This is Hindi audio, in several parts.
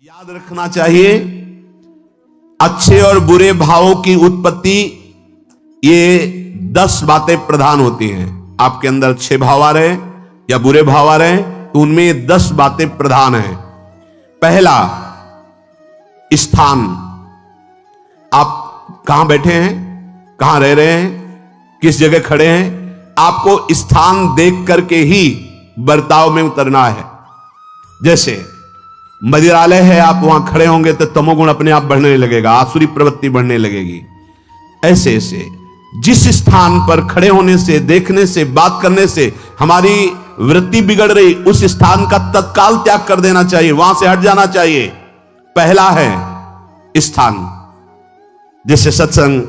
याद रखना चाहिए, अच्छे और बुरे भावों की उत्पत्ति, ये 10 बातें प्रधान होती हैं। आपके अंदर अच्छे भाव आ रहे हैं या बुरे भाव आ रहे हैं तो उनमें ये 10 बातें प्रधान हैं। पहला, स्थान। आप कहां बैठे हैं, कहां रह रहे हैं, किस जगह खड़े हैं, आपको स्थान देख करके ही बर्ताव में उतरना है। जैसे मदिरालय है, आप वहां खड़े होंगे तो तमोगुण अपने आप बढ़ने लगेगा, आसुरी प्रवृत्ति बढ़ने लगेगी। ऐसे ऐसे जिस स्थान पर खड़े होने से, देखने से, बात करने से हमारी वृत्ति बिगड़ रही, उस स्थान का तत्काल त्याग कर देना चाहिए, वहां से हट जाना चाहिए। पहला है स्थान। जैसे सत्संग,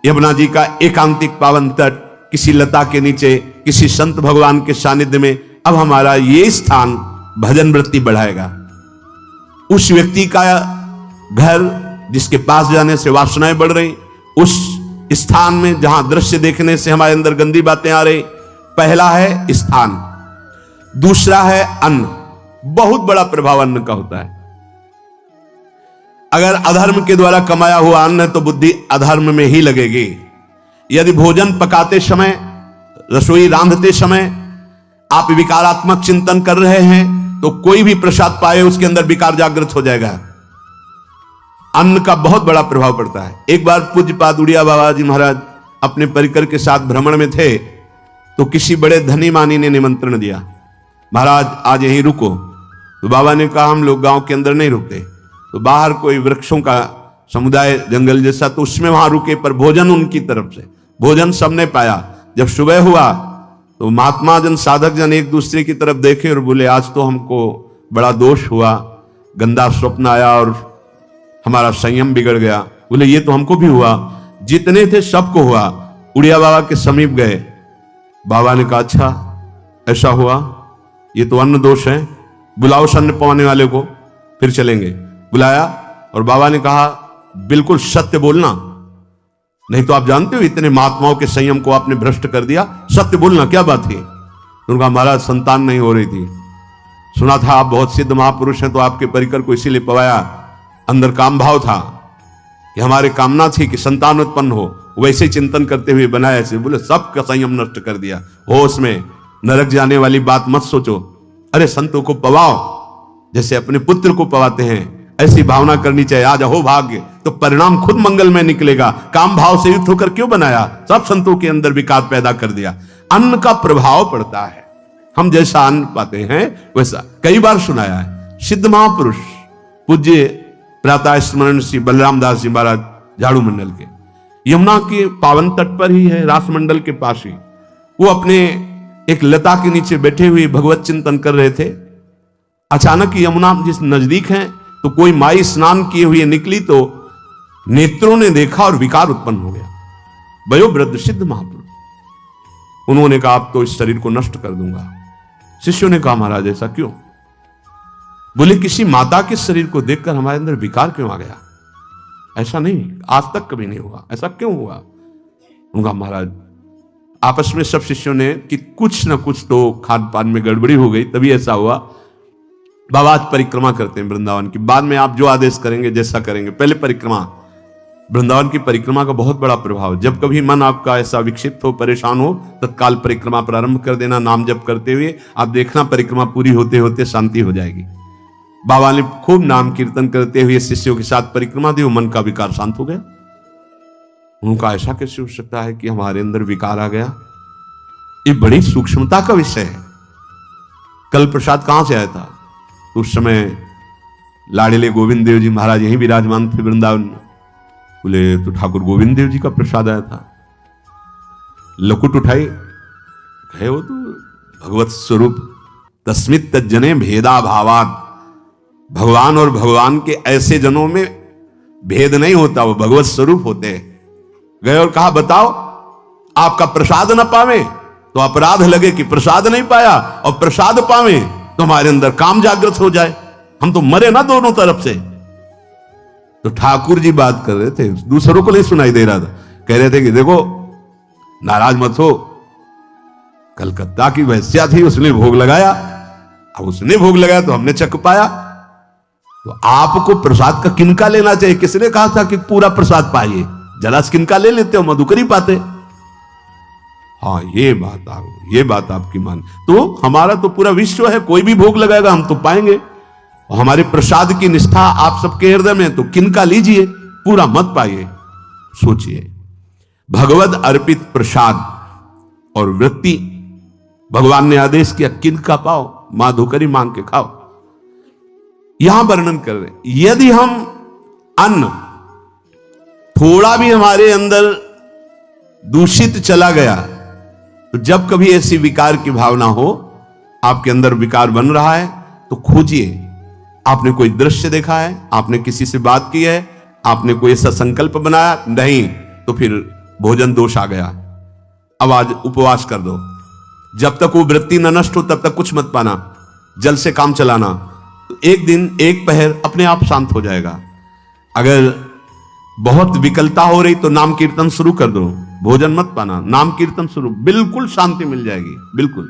यमुना जी का एकांतिक पावन तट, किसी लता के नीचे, किसी संत भगवान के सानिध्य में, अब हमारा ये स्थान भजन वृत्ति बढ़ाएगा। उस व्यक्ति का घर जिसके पास जाने से वासनाएं बढ़ रही, उस स्थान में जहां दृश्य देखने से हमारे अंदर गंदी बातें आ रही, पहला है स्थान। दूसरा है अन्न। बहुत बड़ा प्रभाव अन्न का होता है। अगर अधर्म के द्वारा कमाया हुआ अन्न है तो बुद्धि अधर्म में ही लगेगी। यदि भोजन पकाते समय, रसोई रांधते समय आप विकारात्मक चिंतन कर रहे हैं तो कोई भी प्रसाद पाए उसके अंदर विकार जागृत हो जाएगा। अन्न का बहुत बड़ा प्रभाव पड़ता है। एक बार पूज्यपाद उड़िया बाबा जी महाराज अपने परिकर के साथ भ्रमण में थे तो किसी बड़े धनी मानी ने निमंत्रण दिया, महाराज आज यहीं रुको। तो बाबा ने कहा हम लोग गांव के अंदर नहीं रुकते। तो बाहर कोई वृक्षों का समुदाय, जंगल जैसा, तो उसमें वहां रुके, पर भोजन उनकी तरफ से, भोजन सबने पाया। जब सुबह हुआ तो महात्मा जन, साधक जन एक दूसरे की तरफ देखे और बोले आज तो हमको बड़ा दोष हुआ, गंदा स्वप्न आया और हमारा संयम बिगड़ गया। बोले ये तो हमको भी हुआ, जितने थे सबको हुआ। उड़िया बाबा के समीप गए। बाबा ने कहा अच्छा ऐसा हुआ, ये तो अन्न दोष है, बुलाओ अन्न पवाने वाले को, फिर चलेंगे। बुलाया और बाबा ने कहा बिल्कुल सत्य बोलना, नहीं तो आप जानते हो इतने महात्माओं के संयम को आपने भ्रष्ट कर दिया, सत्य बोलना क्या बात थी। उनका महाराज संतान नहीं हो रही थी, सुना था आप बहुत सिद्ध महापुरुष हैं तो आपके परिकर को इसीलिए पवाया, अंदर काम भाव था कि हमारे कामना थी कि संतान उत्पन्न हो, वैसे चिंतन करते हुए बनाया ऐसे। बोले सबका संयम नष्ट कर दिया। होश में, नरक जाने वाली बात मत सोचो, अरे संतों को पवाओ जैसे अपने पुत्र को पवाते हैं, ऐसी भावना करनी चाहिए। आज हो भाग्य तो परिणाम खुद मंगल में निकलेगा। काम भाव से युक्त होकर क्यों बनाया, सब संतों के अंदर विकार पैदा कर दिया। अन्न का प्रभाव पड़ता है, हम जैसा अन्न पाते हैं वैसा। कई बार सुनाया है, सिद्ध महापुरुष पूज्य प्रातः स्मरण श्री बलराम दास जी महाराज झाड़ू मंडल के, यमुना के पावन तट पर ही है, रास मंडल के पास ही, वो अपने एक लता के नीचे बैठे हुए भगवत चिंतन कर रहे थे। अचानक यमुना जिस नजदीक है तो कोई माई स्नान किए हुए निकली तो नेत्रों ने देखा और विकार उत्पन्न हो गया। वयोवृद्ध सिद्ध महापुरुष, उन्होंने कहा अब तो इस शरीर को नष्ट कर दूंगा। शिष्यों ने कहा महाराज ऐसा क्यों? बोले किसी माता के शरीर को देखकर हमारे अंदर विकार क्यों आ गया? ऐसा नहीं, आज तक कभी नहीं हुआ, ऐसा क्यों हुआ? उनका महाराज आपस में सब शिष्यों ने कि कुछ ना कुछ तो खान पान में गड़बड़ी हो गई तभी ऐसा हुआ। बाबा आज परिक्रमा करते हैं वृंदावन की, बाद में आप जो आदेश करेंगे जैसा करेंगे, पहले परिक्रमा। वृंदावन की परिक्रमा का बहुत बड़ा प्रभाव। जब कभी मन आपका ऐसा विक्षिप्त हो, परेशान हो, तत्काल परिक्रमा प्रारंभ कर देना, नाम जप करते हुए। आप देखना परिक्रमा पूरी होते होते शांति हो जाएगी। बाबा ने खूब नाम कीर्तन करते हुए शिष्यों के साथ परिक्रमा दी, मन का विकार शांत हो गया। उनका ऐसा कैसे हो सकता है कि हमारे अंदर विकार आ गया? ये बड़ी सूक्ष्मता का विषय है। कल प्रसाद कहां से आया था? उस समय लाड़िले गोविंद देव जी महाराज यहीं विराजमान थे वृंदावन में। बोले तो ठाकुर गोविंद देव जी का प्रसाद आया था। लकुट उठाई, है वो तो भगवत स्वरूप, तस्मित तज्जने भेदा भावात। भगवान और भगवान के ऐसे जनों में भेद नहीं होता, वो भगवत स्वरूप होते हैं। गए और कहा बताओ आपका प्रसाद न पावे तो अपराध लगे कि प्रसाद नहीं पाया, और प्रसाद पावे तो हमारे अंदर काम जागृत हो जाए, हम तो मरे ना दोनों तरफ से। तो ठाकुर जी बात कर रहे थे, दूसरों को नहीं सुनाई दे रहा था। कह रहे थे कि देखो नाराज मत हो, कलकत्ता की वैश्या थी, उसने भोग लगाया, अब उसने भोग लगाया तो हमने चख पाया। तो आपको प्रसाद का किनका लेना चाहिए? किसने कहा था कि पूरा प्रसाद पाइए? जरा किनका ले लेते हो, मधुकरी पाते। हाँ, ये बात आपकी मान। तो हमारा तो पूरा विश्व है, कोई भी भोग लगाएगा हम तो पाएंगे। हमारे प्रसाद की निष्ठा आप सबके हृदय में, तो किनका लीजिए, पूरा मत पाइए। सोचिए, भगवद अर्पित प्रसाद और वृत्ति, भगवान ने आदेश किया किनका पाओ, माधुकरी मांग के खाओ। यहां वर्णन कर रहे हैं, यदि हम अन्न थोड़ा भी हमारे अंदर दूषित चला गया, तो जब कभी ऐसी विकार की भावना हो, आपके अंदर विकार बन रहा है, तो खोजिए। आपने कोई दृश्य देखा है, आपने किसी से बात की है, आपने कोई ऐसा संकल्प बनाया, नहीं, तो फिर भोजन दोष आ गया। अब आज उपवास कर दो, जब तक वो वृत्ति न नष्ट हो तब तक कुछ मत पाना, जल से काम चलाना। तो एक दिन एक पहर अपने आप शांत हो जाएगा। अगर बहुत विकलता हो रही तो नाम कीर्तन शुरू कर दो, भोजन मत पाना, नाम कीर्तन शुरू, बिल्कुल शांति मिल जाएगी, बिल्कुल।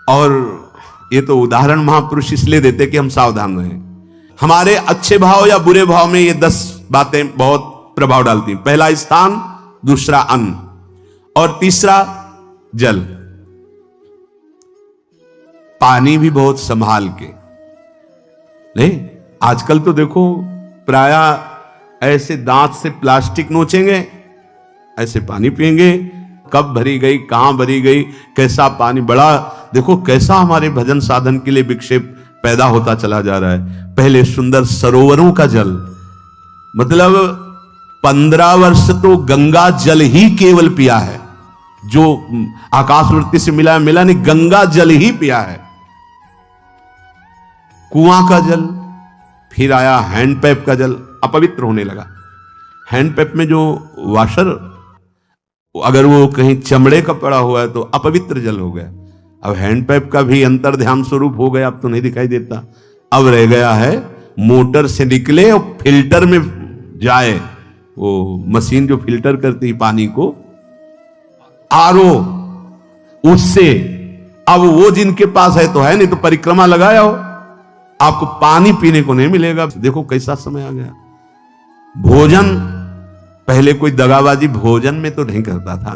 और ये तो उदाहरण महापुरुष इसलिए देते कि हम सावधान रहें। हमारे अच्छे भाव या बुरे भाव में ये 10 बातें बहुत प्रभाव डालती हैं। पहला स्थान, दूसरा अन्न, और तीसरा जल। पानी भी बहुत संभाल के नहीं। आजकल तो देखो प्रायः ऐसे दांत से प्लास्टिक नोचेंगे, ऐसे पानी पिएंगे, कब भरी गई, कहां भरी गई, कैसा पानी। बड़ा देखो कैसा हमारे भजन साधन के लिए विक्षेप पैदा होता चला जा रहा है। पहले सुंदर सरोवरों का जल, मतलब 15 वर्ष तो गंगा जल ही केवल पिया है, जो आकाशवृत्ति से मिला नहीं, गंगा जल ही पिया है। कुआं का जल, फिर आया हैंडपैप का जल, अपवित्र होने लगा। हैंडपैप में जो वाशर, अगर वो कहीं चमड़े का पड़ा हुआ है तो अपवित्र जल हो गया। अब हैंडपैप का भी अंतर ध्यान स्वरूप हो गया, अब तो नहीं दिखाई देता। अब रह गया है मोटर से निकले और फिल्टर में जाए, वो मशीन जो फिल्टर करती है पानी को, आरओ, उससे। अब वो जिनके पास है तो है, नहीं तो परिक्रमा लगाया हो, आपको पानी पीने को नहीं मिलेगा। देखो कैसा समय आ गया। भोजन, पहले कोई दगाबाजी भोजन में तो नहीं करता था।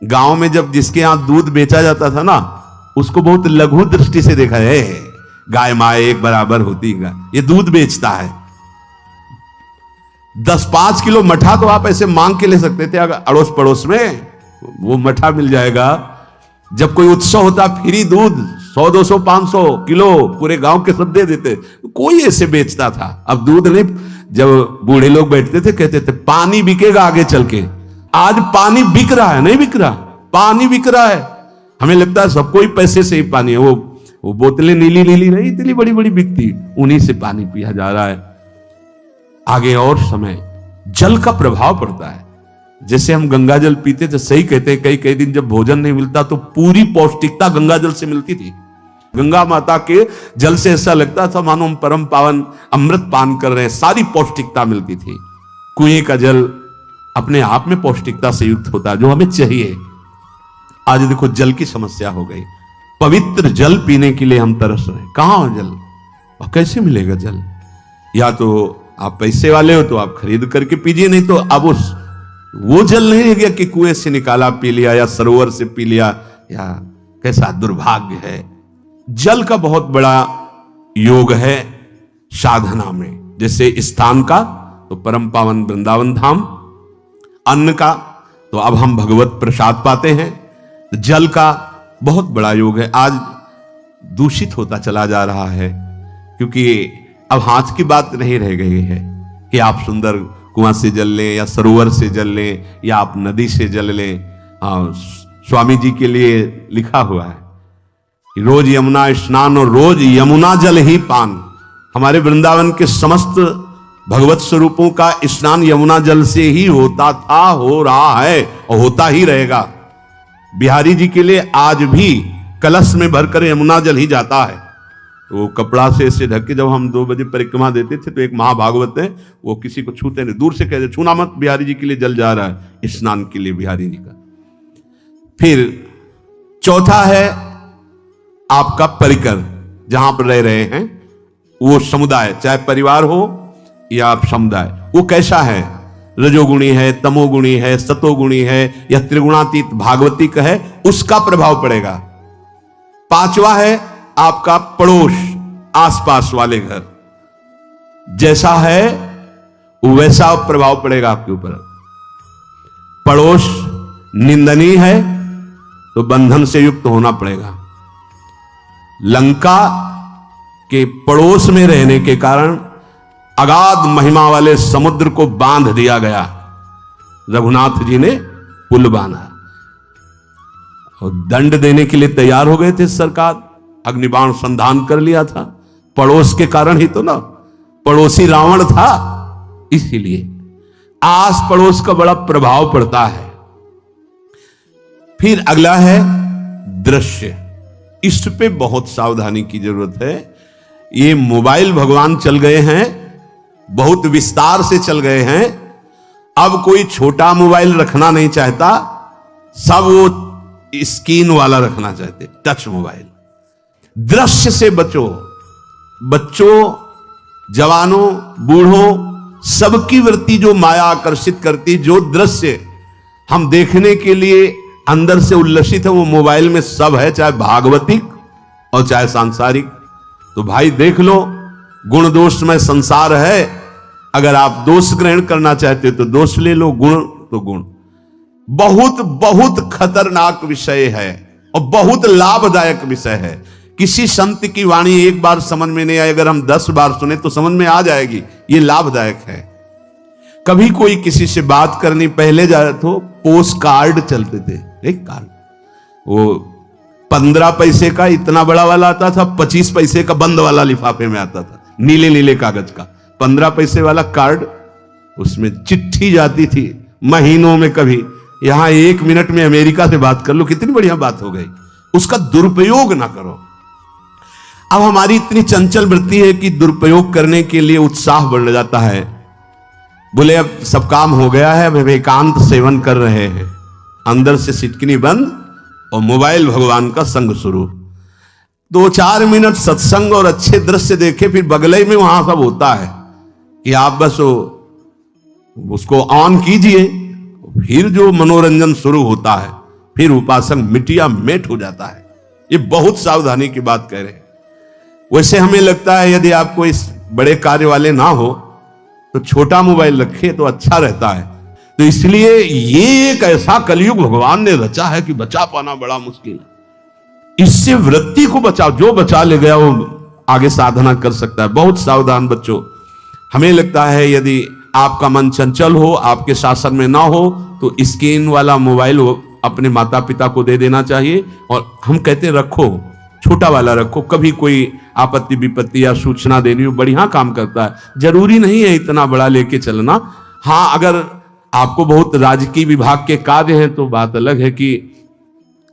गांव में जब जिसके यहां दूध बेचा जाता था ना, उसको बहुत लघु दृष्टि से देखा है, गाय माए एक बराबर होती है, ये दूध बेचता है। 10-5 किलो मठा तो आप ऐसे मांग के ले सकते थे, अगर अड़ोस पड़ोस में वो मठा मिल जाएगा। जब कोई उत्सव होता, फ्री दूध 100, 200, 500 किलो पूरे गांव के सब दे देते, कोई ऐसे बेचता था। अब दूध नहीं, जब बूढ़े लोग बैठते थे कहते थे पानी बिकेगा आगे चल के। आज पानी बिक रहा है, नहीं बिक रहा, पानी बिक रहा है। हमें लगता है सबको ही पैसे से ही पानी है। वो बोतलें नीली नीली नहीं, इतनी बड़ी बड़ी बिकती, उन्हीं से पानी पिया जा रहा है। आगे और समय जल का प्रभाव पड़ता है। जैसे हम गंगा जल पीते थे, सही कहते हैं, कई दिन जब भोजन नहीं मिलता तो पूरी पौष्टिकता गंगा जल से मिलती थी। गंगा माता के जल से ऐसा लगता था मानो हम परम पावन अमृत पान कर रहे हैं, सारी पौष्टिकता मिलती थी। कुएं का जल अपने आप में पौष्टिकता से युक्त होता है, जो हमें चाहिए। आज देखो जल की समस्या हो गई। पवित्र जल पीने के लिए हम तरस रहे हैं, कहां हो जल, और कैसे मिलेगा जल? या तो आप पैसे वाले हो तो आप खरीद करके पीजिए, नहीं तो अब वो जल नहीं है कि कुएं से निकाला पी लिया या सरोवर से पी लिया, या कैसा दुर्भाग्य है। जल का बहुत बड़ा योग है साधना में। जैसे स्थान का तो परम पावन वृंदावन धाम, अन्न का तो अब हम भगवत प्रसाद पाते हैं, जल का बहुत बड़ा योग है। आज दूषित होता चला जा रहा है, क्योंकि अब हाथ की बात नहीं रह गई है कि आप सुंदर कुआं से जल लें या सरोवर से जल लें या आप नदी से जल लें। स्वामी जी के लिए लिखा हुआ है कि रोज यमुना स्नान और रोज यमुना जल ही पान। हमारे वृंदावन के समस्त भगवत स्वरूपों का स्नान यमुना जल से ही होता था, हो रहा है और होता ही रहेगा। बिहारी जी के लिए आज भी कलश में भरकर यमुना जल ही जाता है। वो कपड़ा से ऐसे ढक के जब हम 2 बजे परिक्रमा देते थे तो एक महाभागवत है, वो किसी को छूते नहीं, दूर से कहते छूना मत, बिहारी जी के लिए जल जा रहा है स्नान के लिए बिहारी जी का। फिर चौथा है आपका परिकर, जहां पर रह रहे हैं वो समुदाय, चाहे परिवार हो या समुदाय, वो कैसा है, रजोगुणी है, तमोगुणी है, सतोगुणी है या त्रिगुणातीत भागवतिक है, उसका प्रभाव पड़ेगा। पांचवा है आपका पड़ोस, आसपास वाले घर, जैसा है वैसा प्रभाव पड़ेगा आपके ऊपर। पड़ोस निंदनीय है तो बंधन से युक्त होना पड़ेगा। लंका के पड़ोस में रहने के कारण अगाध महिमा वाले समुद्र को बांध दिया गया। रघुनाथ जी ने पुल बांधा और दंड देने के लिए तैयार हो गए थे सरकार, अग्निबाण संधान कर लिया था, पड़ोस के कारण ही तो ना, पड़ोसी रावण था, इसीलिए आस पड़ोस का बड़ा प्रभाव पड़ता है। फिर अगला है दृश्य, इस पे बहुत सावधानी की जरूरत है। ये मोबाइल भगवान चल गए हैं, बहुत विस्तार से चल गए हैं, अब कोई छोटा मोबाइल रखना नहीं चाहता, सब वो स्क्रीन वाला रखना चाहते, टच मोबाइल। दृश्य से बचो, बच्चों, जवानों, बूढ़ों, सबकी वृत्ति जो माया आकर्षित करती, जो दृश्य हम देखने के लिए अंदर से उल्लसित है, वो मोबाइल में सब है, चाहे भागवतिक और चाहे सांसारिक। तो भाई देख लो, गुण दोष में संसार है, अगर आप दोष ग्रहण करना चाहते हो तो दोष ले लो, गुण तो गुण। बहुत बहुत खतरनाक विषय है और बहुत लाभदायक विषय है। किसी संत की वाणी एक बार समझ में नहीं आई, अगर हम 10 बार सुने तो समझ में आ जाएगी, ये लाभदायक है। कभी कोई किसी से बात करनी, पहले जाए तो पोस्ट कार्ड चलते थे, एक कार्ड, वो 15 पैसे का इतना बड़ा वाला आता था, 25 पैसे का बंद वाला लिफाफे में आता था, नीले नीले कागज का 15 पैसे वाला कार्ड, उसमें चिट्ठी जाती थी महीनों में। कभी यहां 1 मिनट में अमेरिका से बात कर लो, कितनी बढ़िया बात हो गई। उसका दुरुपयोग ना करो। अब हमारी इतनी चंचल वृत्ति है कि दुरुपयोग करने के लिए उत्साह बढ़ जाता है, बोले अब सब काम हो गया है, अब एकांत सेवन कर रहे हैं, अंदर से सिटकनी बंद और मोबाइल भगवान का संग शुरू। 2-4 मिनट सत्संग और अच्छे दृश्य देखे, फिर बगले में वहां सब होता है कि आप बस उसको ऑन कीजिए, फिर जो मनोरंजन शुरू होता है, फिर उपासक मिटिया मेट हो जाता है। ये बहुत सावधानी की बात कह रहे हैं। वैसे हमें लगता है यदि आपको इस बड़े कार्य वाले ना हो तो छोटा मोबाइल रखे तो अच्छा रहता है। तो इसलिए ये एक ऐसा कलयुग भगवान ने रचा है कि बचा पाना बड़ा मुश्किल है। इससे वृत्ति को बचाओ, जो बचा ले गया वो आगे साधना कर सकता है। बहुत सावधान बच्चों। हमें लगता है यदि आपका मन चंचल हो, आपके शासन में ना हो, तो स्क्रीन वाला मोबाइल अपने माता पिता को दे देना चाहिए। और हम कहते रखो, छोटा वाला रखो, कभी कोई आपत्ति विपत्ति या सूचना देनी हो, बढ़िया काम करता है। जरूरी नहीं है इतना बड़ा लेके चलना। हाँ, अगर आपको बहुत राजकीय विभाग के कार्य हैं तो बात अलग है कि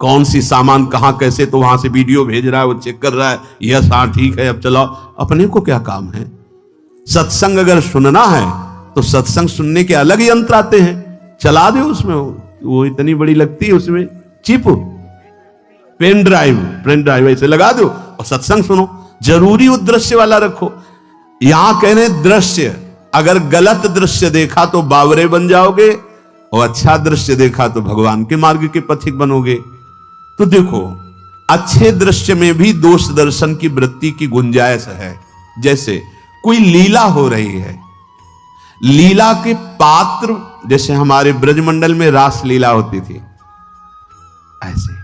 कौन सी सामान कहां कैसे, तो वहां से वीडियो भेज रहा है, वो चेक कर रहा है, यस हाँ ठीक है अब चलाओ। अपने को क्या काम है? सत्संग अगर सुनना है तो सत्संग सुनने के अलग यंत्र आते हैं, चला दो उसमें, वो इतनी बड़ी लगती है उसमें चिप, पेन ड्राइव ऐसे लगा दो और सत्संग सुनो। जरूरी वो दृश्य वाला रखो। यहां कह रहे दृश्य, अगर गलत दृश्य देखा तो बावरे बन जाओगे और अच्छा दृश्य देखा तो भगवान के मार्ग के पथिक बनोगे। तो देखो, अच्छे दृश्य में भी दोष दर्शन की वृत्ति की गुंजाइश है। जैसे कोई लीला हो रही है, लीला के पात्र, जैसे हमारे ब्रजमंडल में रास लीला होती थी, ऐसे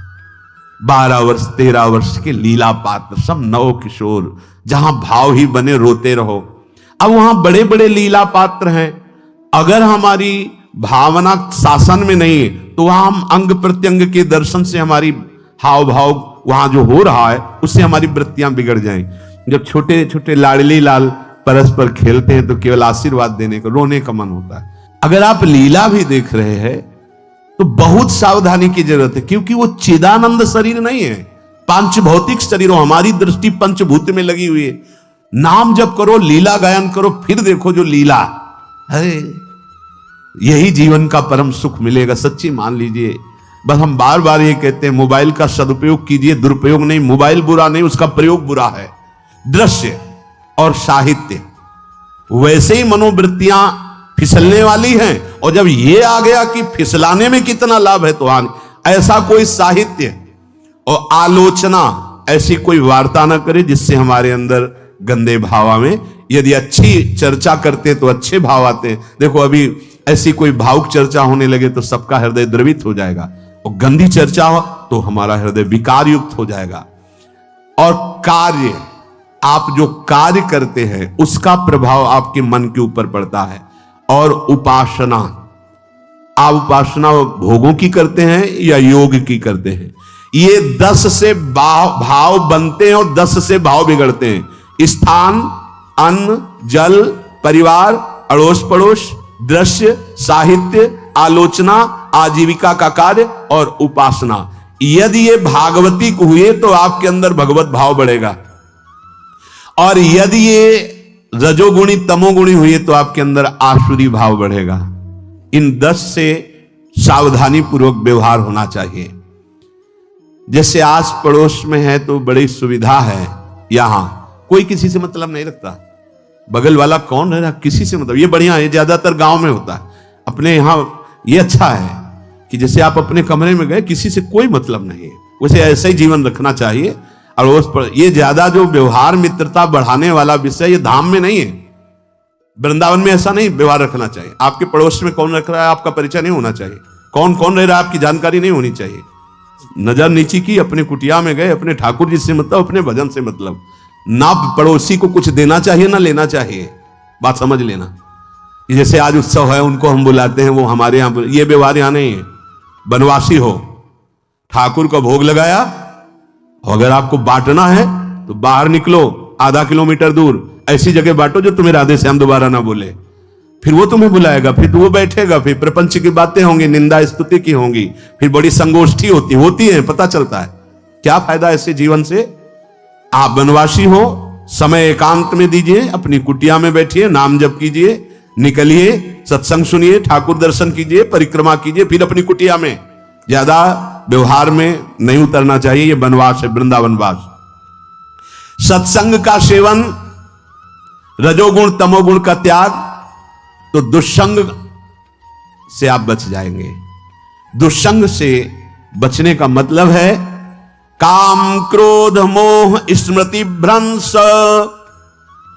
12 वर्ष 13 वर्ष के लीला पात्र, सब नव किशोर, जहां भाव ही बने रोते रहो। अब वहां बड़े बड़े लीला पात्र हैं, अगर हमारी भावना शासन में नहीं है तो वहां हम अंग प्रत्यंग के दर्शन से हमारी हाव भाव वहां जो हो रहा है उससे हमारी वृत्तियां बिगड़ जाएं। जब छोटे छोटे लाडली लाल परस्पर खेलते हैं तो केवल आशीर्वाद देने का, रोने का मन होता है। अगर आप लीला भी देख रहे हैं तो बहुत सावधानी की जरूरत है, क्योंकि वो चिदानंद शरीर नहीं है, पांच भौतिक शरीर। हमारी दृष्टि पंचभूत में लगी हुई है। नाम जप करो, लीला गायन करो, फिर देखो जो लीला, अरे यही जीवन का परम सुख मिलेगा, सच्ची मान लीजिए। बस हम बार बार ये कहते हैं मोबाइल का सदुपयोग कीजिए, दुरुपयोग नहीं। मोबाइल बुरा नहीं, उसका प्रयोग बुरा है। दृश्य और साहित्य, वैसे ही मनोवृत्तियां फिसलने वाली हैं। और जब ये आ गया कि फिसलाने में कितना लाभ है तो हानि, ऐसा कोई साहित्य और आलोचना, ऐसी कोई वार्ता ना करे जिससे हमारे अंदर गंदे भाव आवे। यदि अच्छी चर्चा करते तो अच्छे भाव आते हैं। देखो अभी ऐसी कोई भावुक चर्चा होने लगे तो सबका हृदय द्रवित हो जाएगा, और गंदी चर्चा हो तो हमारा हृदय विकार युक्त हो जाएगा। और कार्य, आप जो कार्य करते हैं उसका प्रभाव आपके मन के ऊपर पड़ता है। और उपासना, आप उपासना भोगों की करते हैं या योग की करते हैं, ये 10 से भाव बनते हैं और 10 से भाव बिगड़ते हैं। स्थान, अन्न, जल, परिवार, अड़ोस पड़ोस, दृश्य, साहित्य, आलोचना, आजीविका का कार्य और उपासना। यदि ये भागवतिक हुए तो आपके अंदर भगवत भाव बढ़ेगा, और यदि ये रजोगुणी तमोगुणी हुए तो आपके अंदर आसुरी भाव बढ़ेगा। इन 10 से सावधानी पूर्वक व्यवहार होना चाहिए। जैसे आस पड़ोस में है तो बड़ी सुविधा है, यहां कोई किसी से मतलब नहीं रखता, बगल वाला कौन है ना, किसी से मतलब, ये बढ़िया है। ज्यादातर गांव में होता है, अपने यहां ये अच्छा है कि जैसे आप अपने कमरे में गए, किसी से कोई मतलब नहीं है, वैसे ऐसा ही जीवन रखना चाहिए। और उस पर ये ज्यादा जो व्यवहार मित्रता बढ़ाने वाला विषय, ये धाम में नहीं है, वृंदावन में ऐसा नहीं व्यवहार रखना चाहिए। आपके पड़ोस में कौन रख रहा है आपका परिचय नहीं होना चाहिए, कौन कौन रह रहा है आपकी जानकारी नहीं होनी चाहिए। नजर नीची की, अपने कुटिया में गए, अपने ठाकुर जी से मतलब, अपने भजन से मतलब, ना पड़ोसी को कुछ देना चाहिए ना लेना चाहिए। बात समझ लेना। जैसे आज उत्सव है, उनको हम बुलाते हैं, वो हमारे यहां, ये व्यवहार यहां नहीं है। बनवासी हो, ठाकुर को भोग लगाया, अगर आपको बांटना है तो बाहर निकलो, आधा किलोमीटर दूर ऐसी जगह बांटो जो तुम्हें राधे श्याम दोबारा ना बोले, फिर वो तुम्हें बुलाएगा, फिर वो बैठेगा, फिर प्रपंच की बातें होंगी, निंदा स्तुति की होंगी, फिर बड़ी संगोष्ठी होती है, पता चलता है। क्या फायदा ऐसे जीवन से? आप वनवासी हो, समय एकांत में दीजिए, अपनी कुटिया में बैठिए, नाम जप कीजिए, निकलिए, सत्संग सुनिए, ठाकुर दर्शन कीजिए, परिक्रमा कीजिए, फिर अपनी कुटिया में। ज्यादा व्यवहार में नहीं उतरना चाहिए, ये वनवास है, वृंदावनवास। सत्संग का सेवन, रजोगुण तमोगुण का त्याग, तो दुष्संग से आप बच जाएंगे। दुष्संग से बचने का मतलब है काम क्रोध मोह स्मृति भ्रंश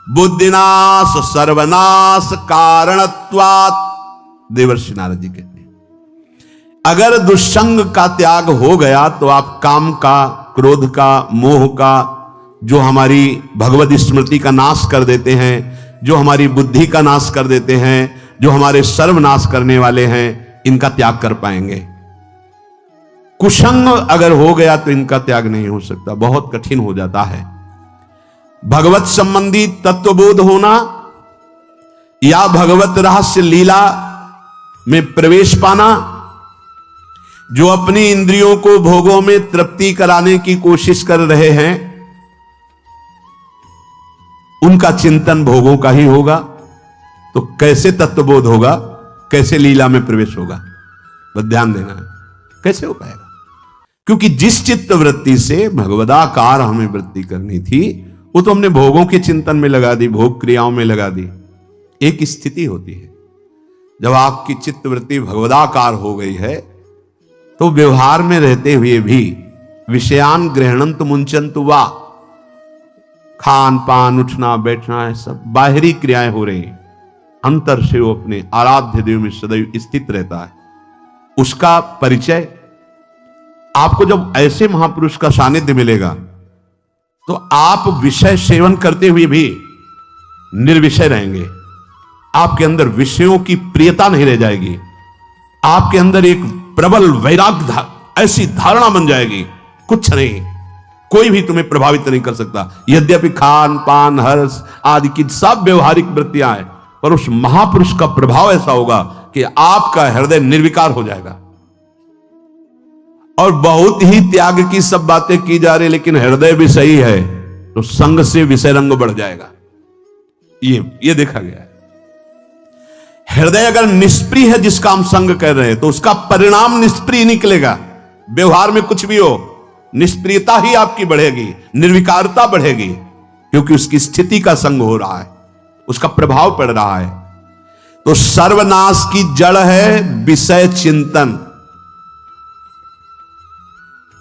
बुद्धिनाश सर्वनाश कारणत्वात्, देवर्षि नारद जी कहते हैं। अगर दुष्संग का त्याग हो गया तो आप काम का, क्रोध का, मोह का, जो हमारी भगवत स्मृति का नाश कर देते हैं, जो हमारी बुद्धि का नाश कर देते हैं, जो हमारे सर्वनाश करने वाले हैं, इनका त्याग कर पाएंगे। कुसंग अगर हो गया तो इनका त्याग नहीं हो सकता, बहुत कठिन हो जाता है। भगवत संबंधी तत्वबोध होना या भगवत रहस्य लीला में प्रवेश पाना, जो अपनी इंद्रियों को भोगों में तृप्ति कराने की कोशिश कर रहे हैं, उनका चिंतन भोगों का ही होगा, तो कैसे तत्वबोध होगा, कैसे लीला में प्रवेश होगा? बस ध्यान देना है, कैसे हो पाएगा? क्योंकि जिस चित्त वृत्ति से भगवदाकार हमें वृत्ति करनी थी, वो तो हमने भोगों के चिंतन में लगा दी, भोग क्रियाओं में लगा दी। एक स्थिति होती है जब आपकी चित्त वृत्ति भगवदाकार हो गई है, तो व्यवहार में रहते हुए भी विषयान ग्रहणंत मुंचंत वा, खान पान, उठना बैठना, है सब बाहरी क्रियाएं हो रही हैं, अंतर से वो अपने आराध्य देव में सदैव स्थित रहता है। उसका परिचय आपको जब ऐसे महापुरुष का सानिध्य मिलेगा तो आप विषय सेवन करते हुए भी निर्विषय रहेंगे। आपके अंदर विषयों की प्रियता नहीं रह जाएगी, आपके अंदर एक प्रबल वैराग्य, ऐसी धारणा बन जाएगी, कुछ नहीं, कोई भी तुम्हें प्रभावित नहीं कर सकता। यद्यपि खान पान हर्ष आदि की सब व्यवहारिक वृत्तियां हैं, पर उस महापुरुष का प्रभाव ऐसा होगा कि आपका हृदय निर्विकार हो जाएगा। और बहुत ही त्याग की सब बातें की जा रही, लेकिन हृदय भी सही है तो संग से विषय रंग बढ़ जाएगा। ये देखा गया है। हृदय अगर निष्प्रिय है, जिसका हम संग कर रहे हैं, तो उसका परिणाम निष्प्रिय निकलेगा। व्यवहार में कुछ भी हो, निष्प्रियता ही आपकी बढ़ेगी, निर्विकारता बढ़ेगी। क्योंकि उसकी स्थिति का संग हो रहा है, उसका प्रभाव पड़ रहा है। तो सर्वनाश की जड़ है विषय चिंतन।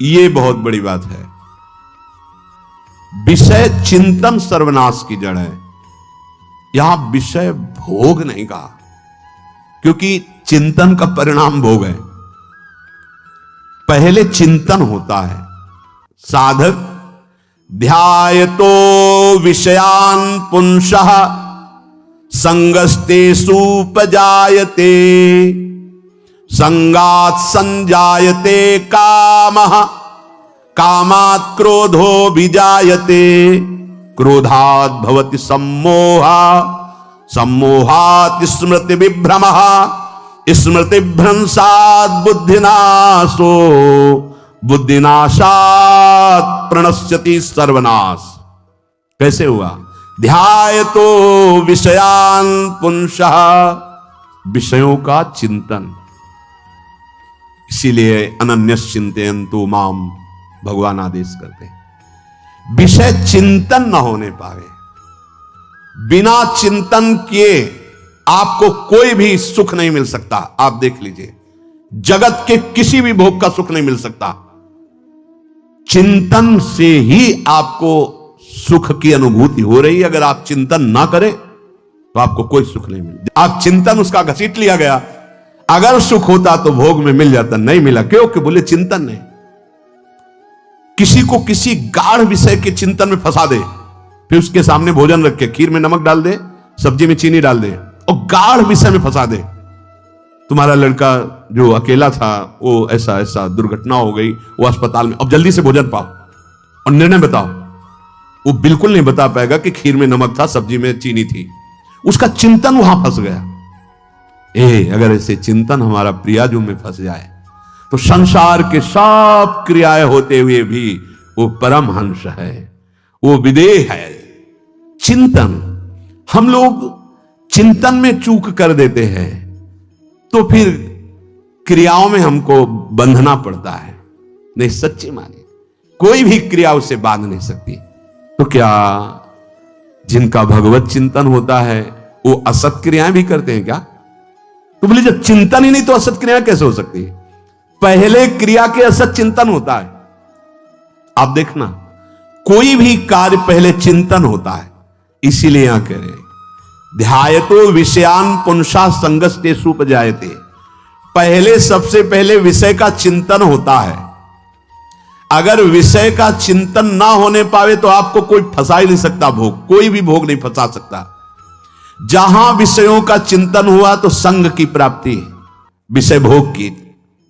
ये बहुत बड़ी बात है। विषय चिंतन सर्वनाश की जड़ है। यहां विषय भोग नहीं कहा, क्योंकि चिंतन का परिणाम भोग है। पहले चिंतन होता है। साधक ध्यायतो विषयान पुंसः संगस्तेषु उपजायते संगात् संजायते कामः कामात् क्रोधो विजायते क्रोधात् भवति सम्मोहः सम्मोहात् स्मृति विभ्रमः स्मृति भ्रंशात् बुद्धिनाशो बुद्धिनाशात् प्रणश्यति सर्वनाश। कैसे हुआ? ध्यायतो विषयान पुंसः, विषयों का चिंतन। इसीलिए अनन्यश्चिन्तयन्तु माम भगवान आदेश करते हैं। विषय चिंतन न होने पावे, बिना चिंतन किए आपको कोई भी सुख नहीं मिल सकता। आप देख लीजिए, जगत के किसी भी भोग का सुख नहीं मिल सकता। चिंतन से ही आपको सुख की अनुभूति हो रही है। अगर आप चिंतन ना करें तो आपको कोई सुख नहीं मिलता। आप चिंतन उसका घसीट लिया गया। अगर सुख होता तो भोग में मिल जाता, नहीं मिला। क्यों? कि बोले चिंतन नहीं। किसी को किसी गाढ़ विषय के चिंतन में फंसा दे, फिर उसके सामने भोजन रख के खीर में नमक डाल दे, सब्जी में चीनी डाल दे और गाढ़ विषय में फंसा दे। तुम्हारा लड़का जो अकेला था वो ऐसा ऐसा दुर्घटना हो गई, वो अस्पताल में, अब जल्दी से भोजन पाओ और निर्णय बताओ। वो बिल्कुल नहीं बता पाएगा कि खीर में नमक था, सब्जी में चीनी थी। उसका चिंतन वहां फंस गया। अगर ऐसे चिंतन हमारा प्रियाजू में फंस जाए तो संसार के सब क्रियाएं होते हुए भी वो परमहंस है, वो विदेह है। चिंतन, हम लोग चिंतन में चूक कर देते हैं तो फिर क्रियाओं में हमको बंधना पड़ता है। नहीं, सच्ची मानिए, कोई भी क्रिया उसे बांध नहीं सकती। तो क्या जिनका भगवत चिंतन होता है वो असत क्रियाएं भी करते हैं क्या? तो बोले जब चिंतन ही नहीं तो असत क्रिया कैसे हो सकती है? पहले क्रिया के असत चिंतन होता है। आप देखना, कोई भी कार्य पहले चिंतन होता है। इसीलिए यहां कह रहे ध्यायतो विषयान पुंसा संगस्तेषु उपजायते। पहले, सबसे पहले विषय का चिंतन होता है। अगर विषय का चिंतन ना होने पावे तो आपको कोई फंसा ही नहीं सकता। भोग, कोई भी भोग नहीं फंसा सकता। जहां विषयों का चिंतन हुआ तो संग की प्राप्ति, विषय भोग की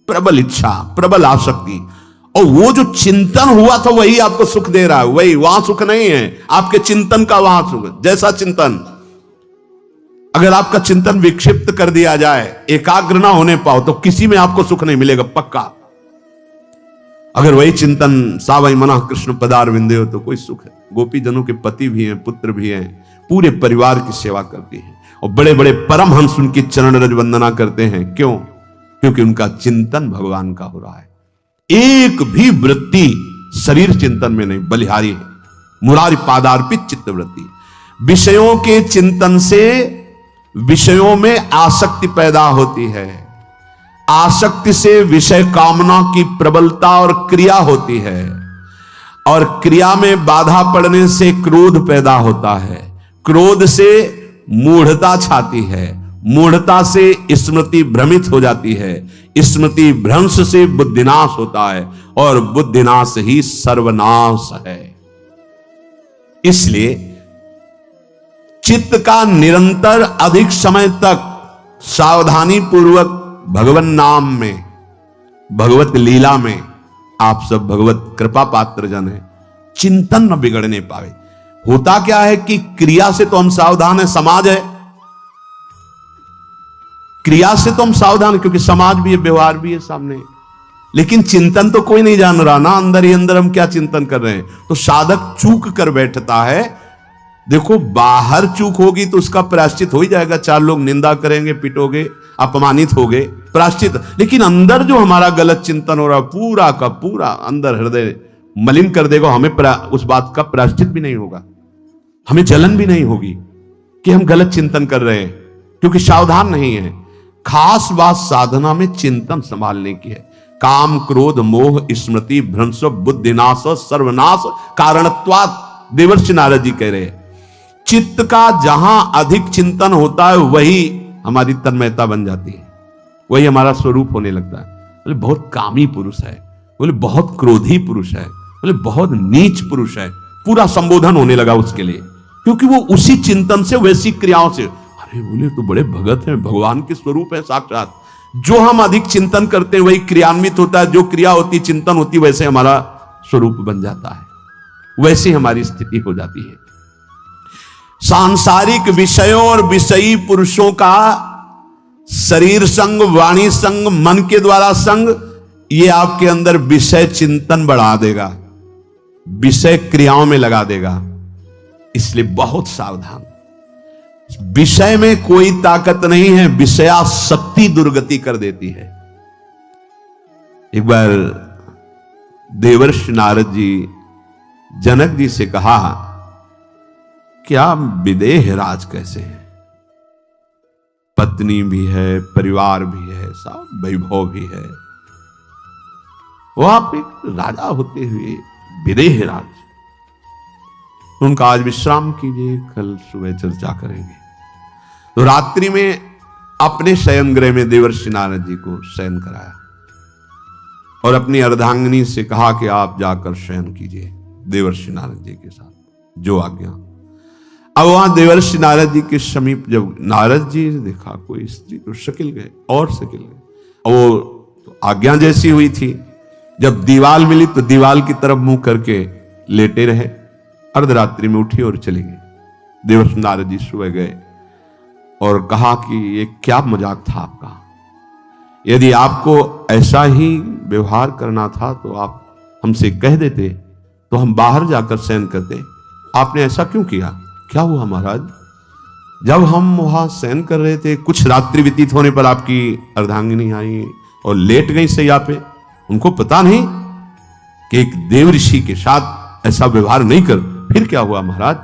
प्रबल इच्छा, प्रबल आसक्ति, और वो जो चिंतन हुआ था वही आपको सुख दे रहा है। वही, वहां सुख नहीं है, आपके चिंतन का वहां सुख। जैसा चिंतन, अगर आपका चिंतन विक्षिप्त कर दिया जाए, एकाग्र ना होने पाओ तो किसी में आपको सुख नहीं मिलेगा, पक्का। अगर वही चिंतन सावई मना कृष्ण पदार विंदे हो तो कोई सुख है। गोपी जनों के पति भी हैं, पुत्र भी हैं, पूरे परिवार की सेवा करती हैं और बड़े बड़े परमहंस उनकी चरण रज वंदना करते हैं। क्यों? क्योंकि उनका चिंतन भगवान का हो रहा है। एक भी वृत्ति शरीर चिंतन में नहीं, बलिहारी है। मुरारी पादार्पित चित्त वृत्ति। विषयों के चिंतन से विषयों में आसक्ति पैदा होती है। आसक्ति से विषय कामना की प्रबलता और क्रिया होती है, और क्रिया में बाधा पड़ने से क्रोध पैदा होता है। क्रोध से मूढ़ता छाती है, मूढ़ता से स्मृति भ्रमित हो जाती है, स्मृति भ्रंश से बुद्धिनाश होता है, और बुद्धिनाश ही सर्वनाश है। इसलिए चित्त का निरंतर अधिक समय तक सावधानी पूर्वक भगवन नाम में, भगवत लीला में, आप सब भगवत कृपा पात्र जन है, चिंतन न बिगड़ने पावे। होता क्या है कि क्रिया से तो हम सावधान है, समाज है, क्रिया से तो हम सावधान, क्योंकि समाज भी है, व्यवहार भी है सामने, लेकिन चिंतन तो कोई नहीं जान रहा ना, अंदर ही अंदर हम क्या चिंतन कर रहे हैं। तो साधक चूक कर बैठता है। देखो, बाहर चूक होगी तो उसका प्रायश्चित हो ही जाएगा। चार लोग निंदा करेंगे, पिटोगे, अपमानित होगे, प्रायश्चित। लेकिन अंदर जो हमारा गलत चिंतन हो रहा है, पूरा का पूरा अंदर हृदय मलिन कर देगा, हमें उस बात का प्रायश्चित भी नहीं होगा। हमें जलन भी नहीं होगी कि हम गलत चिंतन कर रहे हैं, क्योंकि सावधान नहीं है। खास बात साधना में चिंतन संभालने की है। काम क्रोध मोह स्मृति भ्रंश बुद्धिनाश सर्वनाश कारणत्वात्, देवर्षि नारद जी कह रहे हैं। चित्त का जहां अधिक चिंतन होता है वही हमारी तन्मयता बन जाती है, वही हमारा स्वरूप होने लगता है। बोले बहुत कामी पुरुष है, बोले बहुत क्रोधी पुरुष है, बोले बहुत नीच पुरुष है, पूरा संबोधन होने लगा उसके लिए, क्योंकि वो उसी चिंतन से वैसी क्रियाओं से, अरे बोले तो बड़े भगत हैं, भगवान के स्वरूप है साक्षात। जो हम अधिक चिंतन करते हैं वही क्रियान्वित होता है, जो क्रिया होती चिंतन होती वैसे हमारा स्वरूप बन जाता है, वैसी हमारी स्थिति हो जाती है। सांसारिक विषयों और विषयी पुरुषों का शरीर संग, वाणी संग, मन के द्वारा संग, ये आपके अंदर विषय चिंतन बढ़ा देगा, विषय क्रियाओं में लगा देगा। इसलिए बहुत सावधान। विषय में कोई ताकत नहीं है, विषयासक्ति दुर्गति कर देती है। एक बार देवर्षि नारद जी जनक जी से कहा, क्या विदेह राज कैसे है? पत्नी भी है, परिवार भी है, सब वैभव भी है, वो आप एक राजा होते हुए विदेह राज। उनका आज विश्राम कीजिए, कल सुबह चर्चा करेंगे। तो रात्रि में अपने शयन गृह में देवर्षि नारद जी को शयन कराया और अपनी अर्धांगिनी से कहा कि आप जाकर शयन कीजिए देवर्षि नारद जी के साथ, जो आज्ञा। अब वहां देवर्षि नारद जी के समीप जब नारद जी ने देखा कोई स्त्री, तो शकिल गए और शकिल गए। वो तो आज्ञा जैसी हुई थी, जब दीवाल मिली तो दीवाल की तरफ मुंह करके लेटे रहे। अर्धरात्रि में उठी और चली गई। देवर्षि नारद जी सुबह गए और कहा कि ये क्या मजाक था आपका? यदि आपको ऐसा ही व्यवहार करना था तो आप हमसे कह देते, तो हम बाहर जाकर शयन करते। आपने ऐसा क्यों किया? क्या हुआ महाराज? जब हम वहां शयन कर रहे थे, कुछ रात्रि व्यतीत होने पर आपकी अर्धांगिनी आई और लेट गई सैया पे। उनको पता नहीं कि एक देव ऋषि के साथ ऐसा व्यवहार नहीं कर। फिर क्या हुआ महाराज?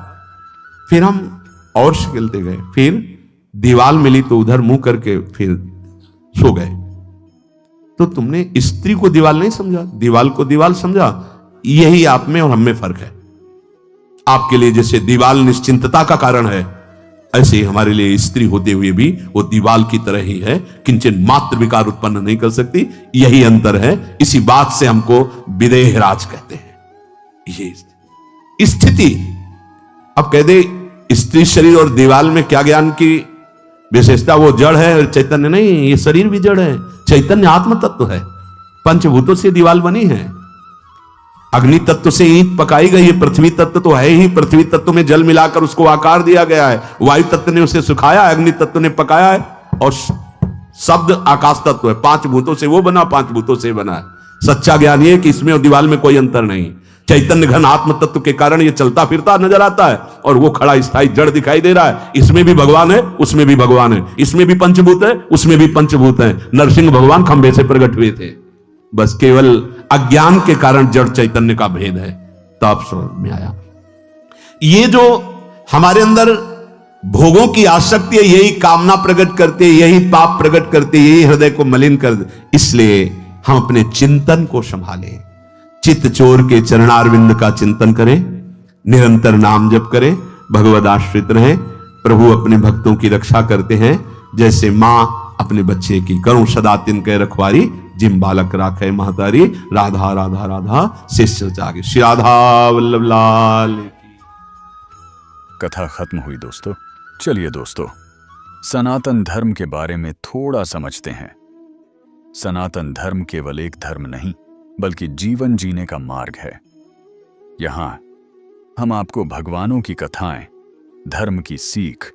फिर हम और शिकलते गए, फिर दीवाल मिली तो उधर मुंह करके फिर सो गए। तो तुमने स्त्री को दीवाल नहीं समझा, दीवाल को दीवाल समझा। यही आप में और हम में फर्क है। आपके लिए जैसे दीवाल निश्चिंतता का कारण है, ऐसे ही हमारे लिए स्त्री होते हुए भी वो दीवाल की तरह ही है, किंचन मात्र विकार उत्पन्न नहीं कर सकती। यही अंतर है। इसी बात से हमको विदेह राज कहते हैं। ये स्थिति अब कह दे स्त्री शरीर और दीवाल में क्या ज्ञान की विशेषता? वो जड़ है, चैतन्य नहीं। ये शरीर भी जड़ है, चैतन्य आत्म तत्व है। पंचभूतों से दीवाल बनी है। अग्नि तत्व से ईंट पकाई गई है, पृथ्वी तत्व तो है ही। पृथ्वी तत्व में जल मिलाकर उसको आकार दिया गया है। वायु तत्व ने उसे सुखाया, अग्नि तत्व ने पकाया है, और शब्द आकाश तत्व है। पांच भूतों से वो बना, पांच भूतों से बना है। सच्चा ज्ञान ये कि इसमें और दीवाल में कोई अंतर नहीं। चैतन्य घन आत्म तत्व के कारण ये चलता फिरता नजर आता है, और वो खड़ा स्थायी जड़ दिखाई दे रहा है। इसमें भी भगवान है, उसमें भी भगवान है। इसमें भी पंचभूत है, उसमें भी पंचभूत है। नरसिंह भगवान खंभे से प्रकट हुए थे, बस केवल अज्ञान के कारण जड़ चैतन्य का भेद है। तब समझ में आया। ये जो हमारे अंदर भोगों की आसक्ति है, यही कामना प्रकट करते, यही पाप प्रकट करते, यही हृदय को मलिन कर दे। इसलिए हम अपने चिंतन को संभालें। चित्त चोर के चरणारविंद का चिंतन करें, निरंतर नाम जप करें, भगवद आश्रित रहें। प्रभु अपने भक्तों की रक्षा करते हैं, जैसे मां अपने बच्चे की। करूं सदा तिनके रखवारी, जिम बालक राखे महतारी। राधा राधा राधा शिष्य जागे। श्री राधा वल्लभ लाल की। कथा खत्म हुई दोस्तों। चलिए दोस्तों, सनातन धर्म के बारे में थोड़ा समझते हैं। सनातन धर्म केवल एक धर्म नहीं, बल्कि जीवन जीने का मार्ग है। यहां हम आपको भगवानों की कथाएं, धर्म की सीख,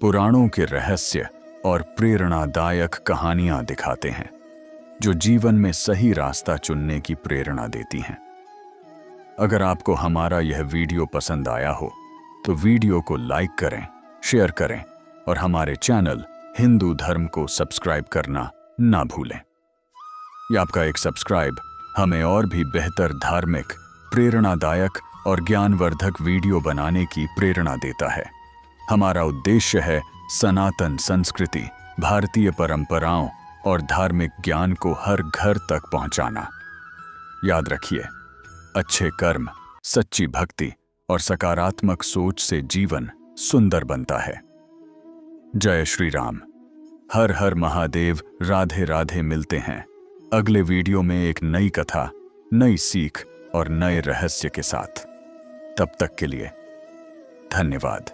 पुराणों के रहस्य और प्रेरणादायक कहानियां दिखाते हैं, जो जीवन में सही रास्ता चुनने की प्रेरणा देती हैं। अगर आपको हमारा यह वीडियो पसंद आया हो तो वीडियो को लाइक करें, शेयर करें और हमारे चैनल हिंदू धर्म को सब्सक्राइब करना ना भूलें। ये आपका एक सब्सक्राइब हमें और भी बेहतर धार्मिक, प्रेरणादायक और ज्ञानवर्धक वीडियो बनाने की प्रेरणा देता है। हमारा उद्देश्य है सनातन संस्कृति, भारतीय परंपराओं और धार्मिक ज्ञान को हर घर तक पहुंचाना। याद रखिए, अच्छे कर्म, सच्ची भक्ति और सकारात्मक सोच से जीवन सुंदर बनता है। जय श्री राम। हर हर महादेव। राधे राधे। मिलते हैं अगले वीडियो में एक नई कथा, नई सीख और नए रहस्य के साथ। तब तक के लिए धन्यवाद।